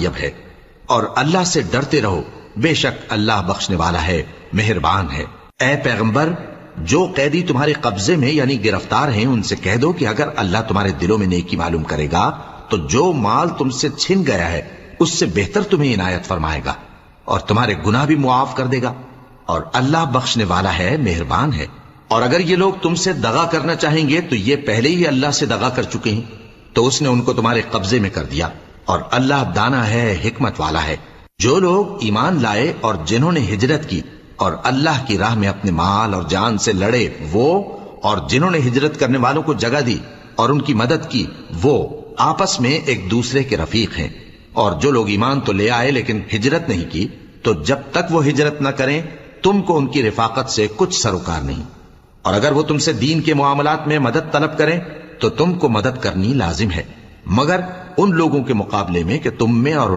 غالب ہے، اور اللہ سے ڈرتے رہو، بے شک اللہ بخشنے والا ہے، مہربان ہے۔ اے پیغمبر، جو قیدی تمہارے قبضے میں یعنی گرفتار ہیں ان سے کہہ دو کہ اگر اللہ تمہارے دلوں میں نیکی معلوم کرے گا تو جو مال تم سے چھن گیا ہے اس سے بہتر تمہیں عنایت فرمائے گا اور تمہارے گناہ بھی معاف کر دے گا، اور اللہ بخشنے والا ہے، مہربان ہے۔ اور اگر یہ لوگ تم سے دغا کرنا چاہیں گے تو یہ پہلے ہی اللہ سے دغا کر چکے ہیں، تو اس نے ان کو تمہارے قبضے میں کر دیا، اور اللہ دانا ہے، حکمت والا ہے۔ جو لوگ ایمان لائے اور جنہوں نے ہجرت کی اور اللہ کی راہ میں اپنے مال اور جان سے لڑے، وہ اور جنہوں نے ہجرت کرنے والوں کو جگہ دی اور ان کی مدد کی، وہ آپس میں ایک دوسرے کے رفیق ہیں۔ اور جو لوگ ایمان تو لے آئے لیکن ہجرت نہیں کی، تو جب تک وہ ہجرت نہ کریں تم کو ان کی رفاقت سے کچھ سروکار نہیں، اور اگر وہ تم سے دین کے معاملات میں مدد طلب کریں تو تم کو مدد کرنی لازم ہے، مگر ان لوگوں کے مقابلے میں کہ تم میں اور